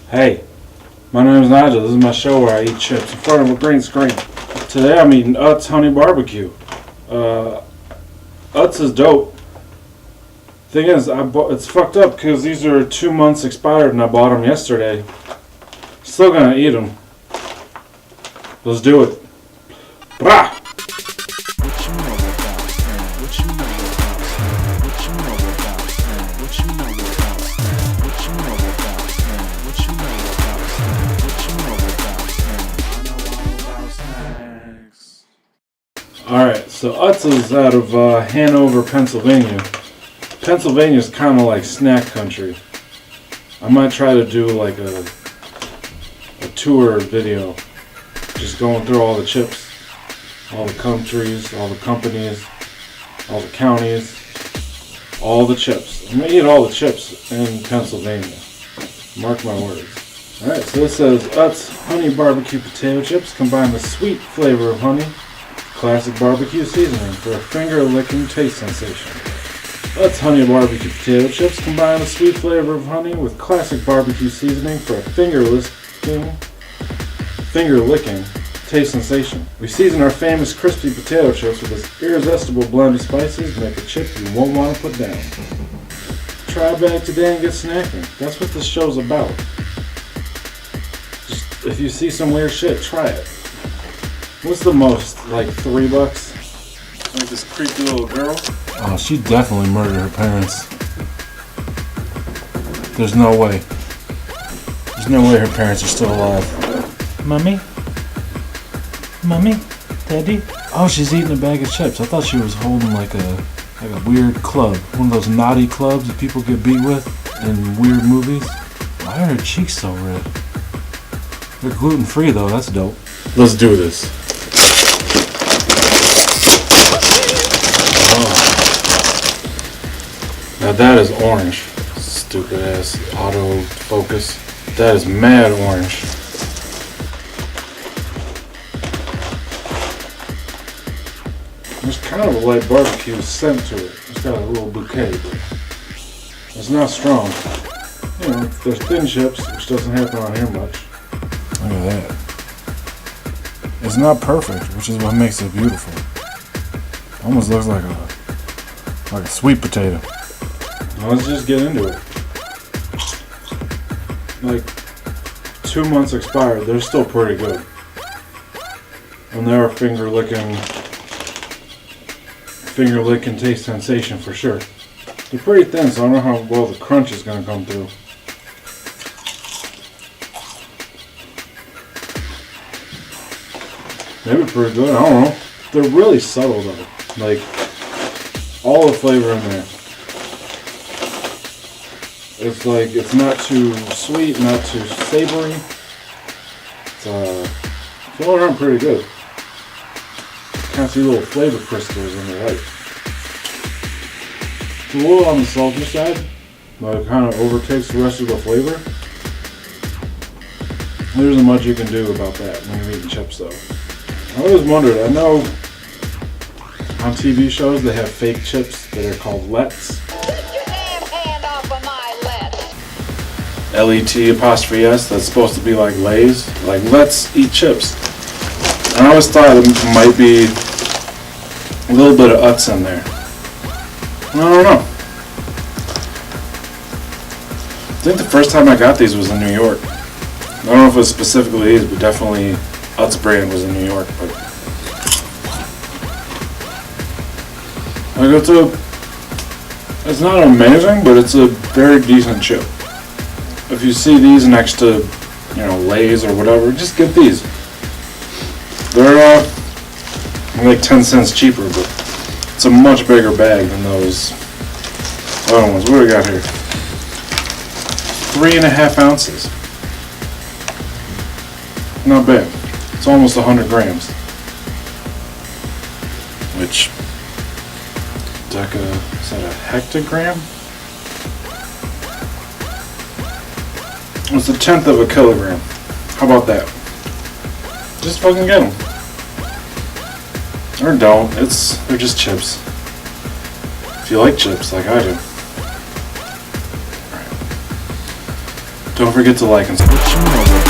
Hey, my name is Nigel. This is my show where I eat chips in front of a green screen. Today I'm eating Utz Honey Barbecue. Utz is dope. Thing is, it's fucked up because these are 2 months expired and I bought them yesterday. Still gonna eat them. Let's do it. Brah! Alright, so Utz is out of Hanover, Pennsylvania. Pennsylvania is kind of like snack country. I might try to do like a tour video. Just going through all the chips, all the countries, all the companies, all the counties, all the chips. I'm going to eat all the chips in Pennsylvania. Mark my words. Alright, so this says Utz Honey Barbecue Potato Chips combine the sweet flavor of honey, classic barbecue seasoning for a finger-licking taste sensation. Utz Honey Barbecue Potato Chips combine the sweet flavor of honey with classic barbecue seasoning for a finger-licking taste sensation. We season our famous crispy potato chips with this irresistible blend of spices to make a chip you won't want to put down. Try a bag today and get snacking. That's what this show's about. Just, if you see some weird shit, try it. What's the most? Like $3? Like this creepy little girl? Oh, she definitely murdered her parents. There's no way. There's no way her parents are still alive. Mommy? Mommy? Daddy? Oh, she's eating a bag of chips. I thought she was holding like a weird club. One of those naughty clubs that people get beat with in weird movies. Why are her cheeks so red? They're gluten-free though, that's dope. Let's do this. Now that is orange. Stupid ass autofocus. That is mad orange. There's kind of a light barbecue scent to it. It's got a little bouquet, but it's not strong. You know, there's thin chips, which doesn't happen on here much. Look at that. It's not perfect, which is what makes it beautiful. Almost looks like a sweet potato. Now let's just get into it. Like 2 months expired, they're still pretty good. And they're a finger licking taste sensation for sure. They're pretty thin, so I don't know how well the crunch is gonna come through. Maybe pretty good, I don't know. They're really subtle though. Like, all the flavor in there. It's like, it's not too sweet, not too savory. It's all around pretty good. Kind of see little flavor crystals in the light. It's a little on the salty side, but it kind of overtakes the rest of the flavor. There isn't much you can do about that when you're eating chips though. I always wondered, I know on TV shows they have fake chips that are called Let's. L-E-T''S, that's supposed to be like Lay's. Like, let's eat chips. And I always thought it might be a little bit of Utz in there. I don't know. I think the first time I got these was in New York. I don't know if it was specifically these, but definitely Utz brand was in New York. But it's not amazing, but it's a very decent chip. If you see these next to, Lay's or whatever, just get these. They're like 10 cents cheaper, but it's a much bigger bag than those other ones. What do we got here? 3.5 ounces. Not bad. It's almost 100 grams. Which, is that a hectogram? It's 1/10 of a kilogram. How about that? Just fucking get them. Or don't. They're just chips. If you like chips, like I do. Alright. Don't forget to like and subscribe.